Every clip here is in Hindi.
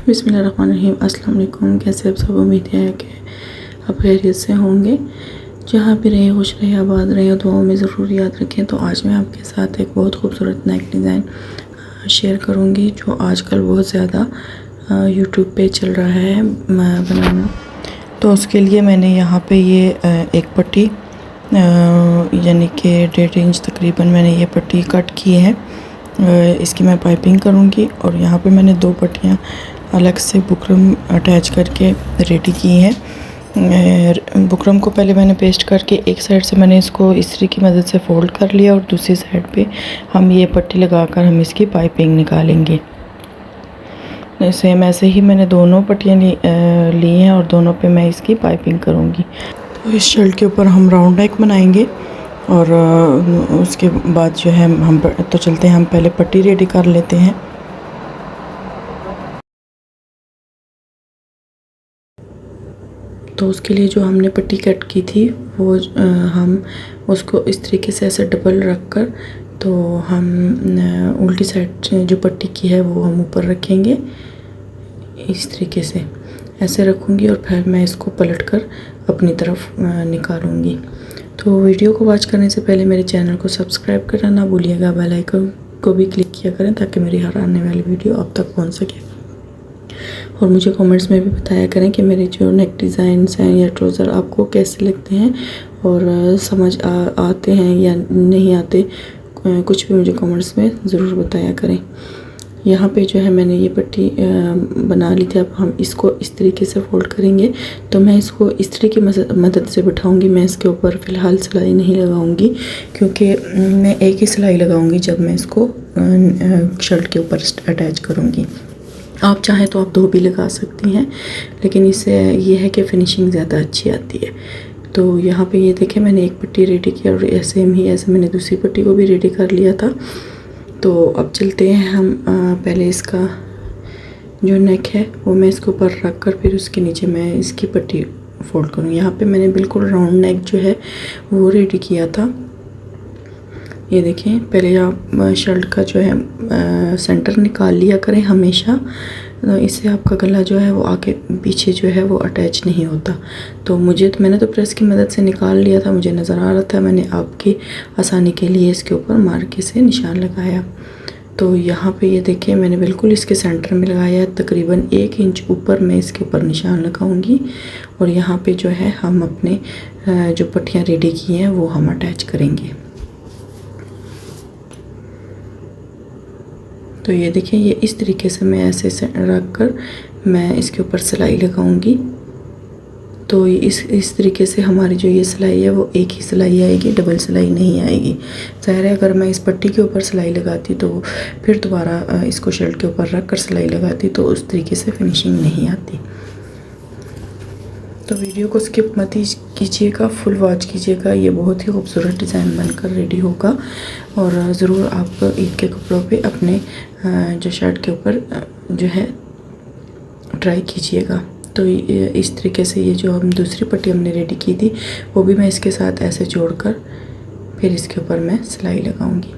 बिस्मिल्लाहिर्रहमानिर्रहीम। अस्सलाम वालेकुम। कैसे आप सब? उम्मीद है कि आप खैरियत से होंगे। जहाँ भी रहे खुश रहे, आबाद रहे, दुआओं में ज़रूर याद रखें। तो आज मैं आपके साथ एक बहुत खूबसूरत नेक डिज़ाइन शेयर करूँगी जो आजकल बहुत ज़्यादा यूट्यूब पे चल रहा है बनाना। तो उसके लिए मैंने यहाँ पे ये एक पट्टी यानी कि 1.5 इंच तकरीबन मैंने ये पट्टी कट की है। इसकी मैं पाइपिंग करूँगी और यहाँ पे मैंने 2 पट्टियाँ अलग से बुकरम अटैच करके रेडी की हैं। बुकरम को पहले मैंने पेस्ट करके एक साइड से मैंने इसको इस्त्री की मदद से फोल्ड कर लिया और दूसरी साइड पे हम ये पट्टी लगाकर हम इसकी पाइपिंग निकालेंगे। सेम ऐसे ही मैंने दोनों पट्टियाँ ली हैं और दोनों पे मैं इसकी पाइपिंग करूँगी। तो इस शर्ट के ऊपर हम राउंड नेक बनाएंगे और उसके बाद जो है हम तो चलते हैं, हम पहले पट्टी रेडी कर लेते हैं। तो उसके लिए जो हमने पट्टी कट की थी वो हम उसको इस तरीके से ऐसे डबल रख कर तो हम उल्टी साइड जो पट्टी की है वो हम ऊपर रखेंगे। इस तरीके से ऐसे रखूँगी और फिर मैं इसको पलट कर अपनी तरफ निकालूँगी। तो वीडियो को वॉच करने से पहले मेरे चैनल को सब्सक्राइब करना ना भूलिएगा, बेल आइकन को भी क्लिक किया करें ताकि मेरी हर आने वाली वीडियो आप तक पहुंच सके। और मुझे कमेंट्स में भी बताया करें कि मेरे जो नेक डिज़ाइंस हैं या ट्राउज़र आपको कैसे लगते हैं और समझ आते हैं या नहीं आते। कुछ भी मुझे कमेंट्स में ज़रूर बताया करें। यहाँ पे जो है मैंने ये पट्टी बना ली थी। अब हम इसको इस तरीके से फोल्ड करेंगे। तो मैं इसको इस्त्री की मदद से बिठाऊंगी। मैं इसके ऊपर फ़िलहाल सिलाई नहीं लगाऊंगी क्योंकि मैं एक ही सिलाई लगाऊंगी जब मैं इसको शर्ट के ऊपर अटैच करूंगी। आप चाहें तो आप 2 भी लगा सकती हैं, लेकिन इससे ये है कि फ़िनिशिंग ज़्यादा अच्छी आती है। तो यहाँ पे ये देखें मैंने एक पट्टी रेडी की और ऐसे मैंने दूसरी पट्टी को भी रेडी कर लिया था। तो अब चलते हैं हम पहले इसका जो नेक है वो मैं इसके ऊपर रख कर फिर उसके नीचे मैं इसकी पट्टी फोल्ड करूँगी। यहाँ पे मैंने बिल्कुल राउंड नेक जो है वो रेडी किया था। ये देखें, पहले आप शर्ट का जो है सेंटर निकाल लिया करें हमेशा। इससे आपका गला जो है वो आगे पीछे जो है वो अटैच नहीं होता। तो मैंने तो प्रेस की मदद से निकाल लिया था, मुझे नज़र आ रहा था। मैंने आपकी आसानी के लिए इसके ऊपर मार्के से निशान लगाया। तो यहाँ पे ये देखिए मैंने बिल्कुल इसके सेंटर में लगाया है। तकरीबन 1 इंच ऊपर मैं इसके ऊपर निशान लगाऊंगी और यहाँ पे जो है हम अपने जो पट्टियाँ रेडी की हैं वो हम अटैच करेंगे। तो ये देखिए ये इस तरीके से मैं ऐसे रख कर मैं इसके ऊपर सिलाई लगाऊंगी। तो इस तरीके से हमारी जो ये सिलाई है वो एक ही सिलाई आएगी, डबल सिलाई नहीं आएगी। ज़ाहिर है अगर मैं इस पट्टी के ऊपर सिलाई लगाती तो फिर दोबारा इसको शर्ट के ऊपर रख कर सिलाई लगाती तो उस तरीके से फिनिशिंग नहीं आती। तो वीडियो को स्किप मत कीजिएगा, फुल वॉच कीजिएगा। ये बहुत ही खूबसूरत डिज़ाइन बनकर रेडी होगा और ज़रूर आप ईद के कपड़ों पे अपने जो शर्ट के ऊपर जो है ट्राई कीजिएगा। तो इस तरीके से ये जो हम दूसरी पट्टी हमने रेडी की थी वो भी मैं इसके साथ ऐसे जोड़कर फिर इसके ऊपर मैं सिलाई लगाऊंगी।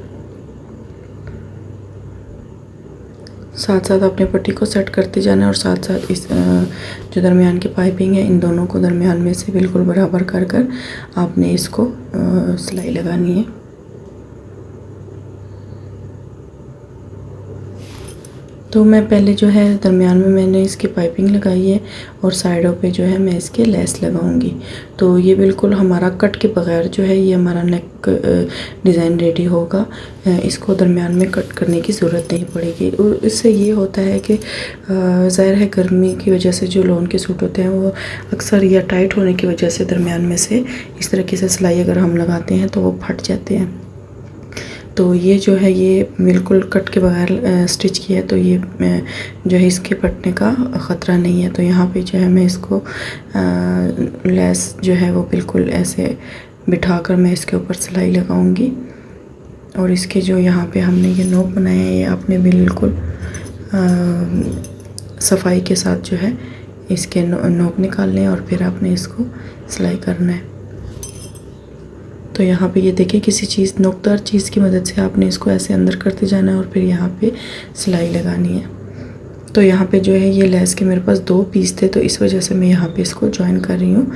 साथ साथ अपने पट्टी को सेट करते जाना है और साथ साथ इस जो दरमियान की पाइपिंग है इन दोनों को दरमियान में से बिल्कुल बराबर कर आपने इसको सिलाई लगानी है। तो मैं पहले जो है दरमियान में मैंने इसकी पाइपिंग लगाई है और साइडों पे जो है मैं इसके लेस लगाऊंगी। तो ये बिल्कुल हमारा कट के बगैर जो है ये हमारा नेक डिज़ाइन रेडी होगा। इसको दरमियान में कट करने की ज़रूरत नहीं पड़ेगी। और इससे ये होता है कि ज़ाहिर है गर्मी की वजह से जो लोन के सूट होते हैं वो अक्सर या टाइट होने की वजह से दरमियान में से इस तरीके से सिलाई अगर हम लगाते हैं तो वो फट जाते हैं। तो ये जो है ये बिल्कुल कट के बगैर स्टिच किया है तो ये जो है इसके फटने का ख़तरा नहीं है। तो यहाँ पे जो है मैं इसको लेस जो है वो बिल्कुल ऐसे बिठाकर मैं इसके ऊपर सिलाई लगाऊंगी। और इसके जो यहाँ पे हमने ये नोक बनाए हैं ये आपने बिल्कुल सफाई के साथ जो है इसके नोक निकालने हैं और फिर आपने इसको सिलाई करना है। तो यहाँ पे ये देखिए किसी चीज़ नोकदार चीज़ की मदद से आपने इसको ऐसे अंदर करते जाना है और फिर यहाँ पे सिलाई लगानी है। तो यहाँ पे जो है ये लेस के मेरे पास 2 पीस थे, तो इस वजह से मैं यहाँ पे इसको जॉइन कर रही हूँ।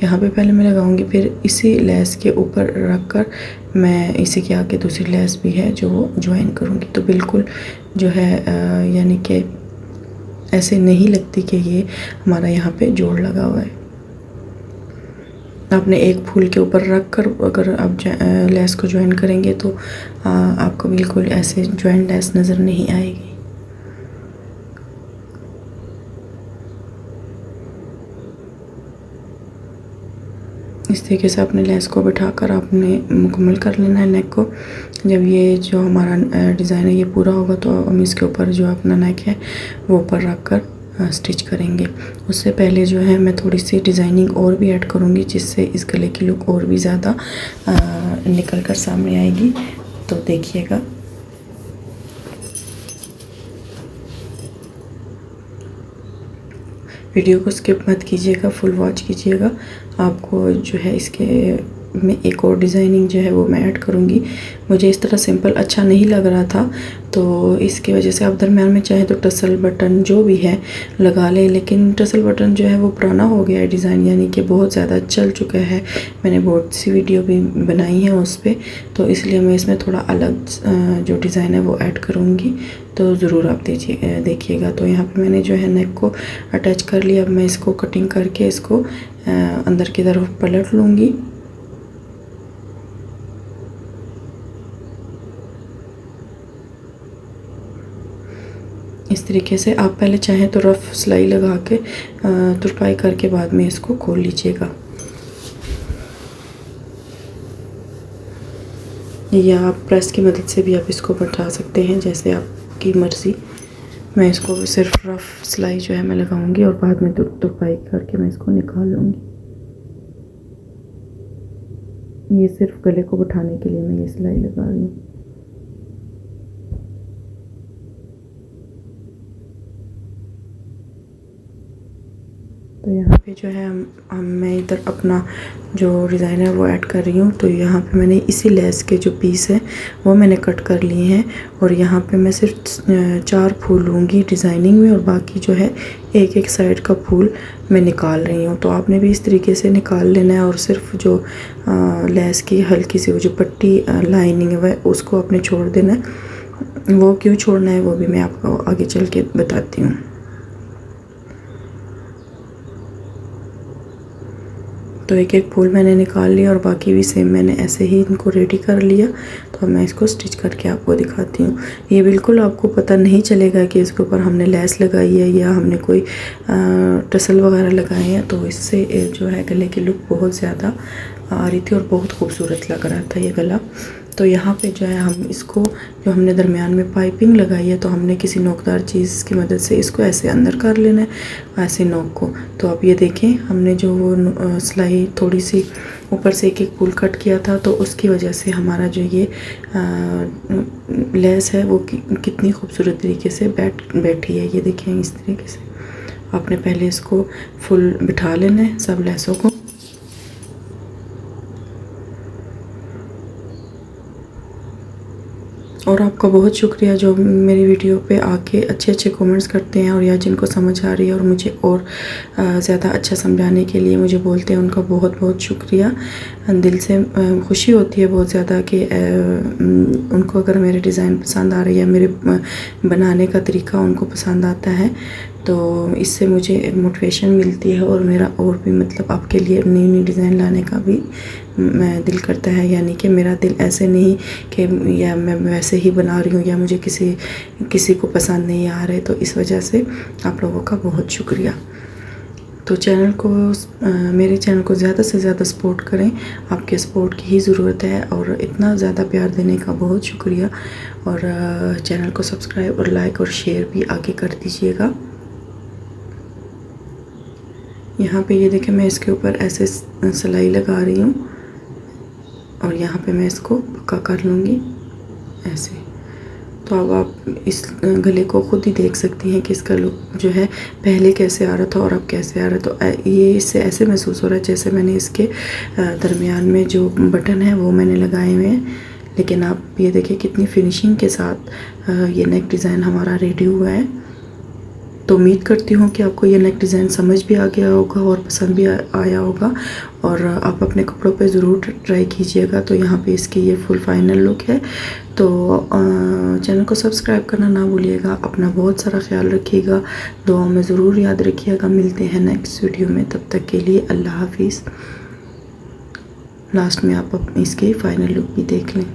यहाँ पे पहले मैं लगाऊंगी, फिर इसी लेस के ऊपर रख कर मैं इसी के आगे दूसरी लेस भी है जो वो जॉइन करूँगी। तो बिल्कुल जो है यानी कि ऐसे नहीं लगती कि ये हमारा यहाँ पे जोड़ लगा हुआ है। आपने एक फूल के ऊपर रख कर अगर आप लेस को ज्वाइन करेंगे तो आपको बिल्कुल ऐसे ज्वाइन लेस नज़र नहीं आएगी। इस तरीके से अपने लेस को बिठाकर आपने मुकम्मल कर लेना है नेक को। जब ये जो हमारा डिज़ाइन है ये पूरा होगा तो हम इसके ऊपर जो अपना नेक है वो ऊपर रख कर स्टिच करेंगे। उससे पहले जो है मैं थोड़ी सी डिज़ाइनिंग और भी ऐड करूँगी, जिससे इस गले की लुक और भी ज़्यादा निकल कर सामने आएगी। तो देखिएगा। वीडियो को स्किप मत कीजिएगा, फुल वॉच कीजिएगा। आपको जो है इसके में एक और डिज़ाइनिंग जो है वो मैं ऐड करूँगी। मुझे इस तरह सिंपल अच्छा नहीं लग रहा था, तो इसकी वजह से आप दरम्यान में चाहे तो टसल बटन जो भी है लगा लें, लेकिन टसल बटन जो है वो पुराना हो गया है डिज़ाइन, यानी कि बहुत ज़्यादा चल चुका है। मैंने बहुत सी वीडियो भी बनाई है उस पर, तो इसलिए मैं इसमें थोड़ा अलग जो डिज़ाइन है वो ऐड करूँगी। तो ज़रूर आप देखिएगा। तो यहाँ पे मैंने जो है नेक को अटैच कर लिया। अब मैं इसको कटिंग करके इसको अंदर की तरफ पलट लूँगी। इस तरीके से आप पहले चाहें तो रफ़ सिलाई लगा के तुरपाई करके बाद में इसको खोल लीजिएगा, या आप प्रेस की मदद से भी आप इसको बैठा सकते हैं, जैसे आपकी मर्ज़ी। मैं इसको सिर्फ रफ़ सिलाई जो है मैं लगाऊंगी और बाद में तुरपाई करके मैं इसको निकाल लूँगी। ये सिर्फ गले को बैठाने के लिए मैं ये सिलाई लगा रही हूँ। तो यहाँ पे जो है मैं इधर अपना जो डिज़ाइन है वो ऐड कर रही हूँ। तो यहाँ पे मैंने इसी लेस के जो पीस है वो मैंने कट कर लिए हैं, और यहाँ पे मैं सिर्फ 4 फूल लूँगी डिज़ाइनिंग में, और बाकी जो है एक एक साइड का फूल मैं निकाल रही हूँ। तो आपने भी इस तरीके से निकाल लेना है, और सिर्फ जो लेस की हल्की सी वो जो पट्टी लाइनिंग है वह उसको आपने छोड़ देना है। वो क्यों छोड़ना है वो भी मैं आपको आगे चल के बताती हूँ। तो एक एक फूल मैंने निकाल लिया और बाकी भी सेम मैंने ऐसे ही इनको रेडी कर लिया। तो अब मैं इसको स्टिच करके आपको दिखाती हूँ। ये बिल्कुल आपको पता नहीं चलेगा कि इसके ऊपर हमने लेस लगाई है या हमने कोई टसल वगैरह लगाए हैं। तो इससे जो है गले की लुक बहुत ज़्यादा आ रही थी और बहुत खूबसूरत लग रहा था ये गला। तो यहाँ पे जो है हम इसको जो हमने दरमियान में पाइपिंग लगाई है, तो हमने किसी नोकदार चीज़ की मदद से इसको ऐसे अंदर कर लेना है, ऐसे नोक को। तो अब ये देखें हमने जो वो सिलाई थोड़ी सी ऊपर से एक एक फूल कट किया था, तो उसकी वजह से हमारा जो ये लेस है वो कितनी खूबसूरत तरीके से बैठी है। ये देखें इस तरीके से आपने पहले इसको फुल बिठा लेना है सब लेसों को। और आपका बहुत शुक्रिया जो मेरी वीडियो पे आके अच्छे अच्छे कमेंट्स करते हैं, और या जिनको समझ आ रही है और मुझे और ज़्यादा अच्छा समझाने के लिए मुझे बोलते हैं, उनका बहुत बहुत शुक्रिया। दिल से खुशी होती है बहुत ज़्यादा कि उनको अगर मेरे डिज़ाइन पसंद आ रही है, मेरे बनाने का तरीका उनको पसंद आता है, तो इससे मुझे मोटिवेशन मिलती है और मेरा और भी मतलब आपके लिए नई नई डिज़ाइन लाने का भी मैं दिल करता है। यानी कि मेरा दिल ऐसे नहीं कि या मैं वैसे ही बना रही हूँ या मुझे किसी को पसंद नहीं आ रहे। तो इस वजह से आप लोगों का बहुत शुक्रिया। तो मेरे चैनल को ज़्यादा से ज़्यादा सपोर्ट करें, आपके सपोर्ट की ही ज़रूरत है, और इतना ज़्यादा प्यार देने का बहुत शुक्रिया। और चैनल को सब्सक्राइब और लाइक और शेयर भी आगे कर दीजिएगा। यहाँ पे ये देखें मैं इसके ऊपर ऐसे सिलाई लगा रही हूँ, और यहाँ पे मैं इसको पक्का कर लूँगी ऐसे। तो अब आप इस गले को खुद ही देख सकती हैं कि इसका लुक जो है पहले कैसे आ रहा था और अब कैसे आ रहा है। तो ये इससे ऐसे महसूस हो रहा है जैसे मैंने इसके दरमियान में जो बटन है वो मैंने लगाए हुए हैं। लेकिन आप ये देखिए कितनी फिनिशिंग के साथ ये नेक डिज़ाइन हमारा रेडी हुआ है। तो उम्मीद करती हूँ कि आपको ये नेक डिज़ाइन समझ भी आ गया होगा और पसंद भी आया होगा, और आप अपने कपड़ों पे ज़रूर ट्राई कीजिएगा। तो यहाँ पे इसकी ये फुल फाइनल लुक है। तो चैनल को सब्सक्राइब करना ना भूलिएगा। अपना बहुत सारा ख्याल रखिएगा, दुआओं में ज़रूर याद रखिएगा। मिलते हैं नेक्स्ट वीडियो में, तब तक के लिए अल्लाह हाफिज़। लास्ट में आप इसकी फ़ाइनल लुक भी देख लें।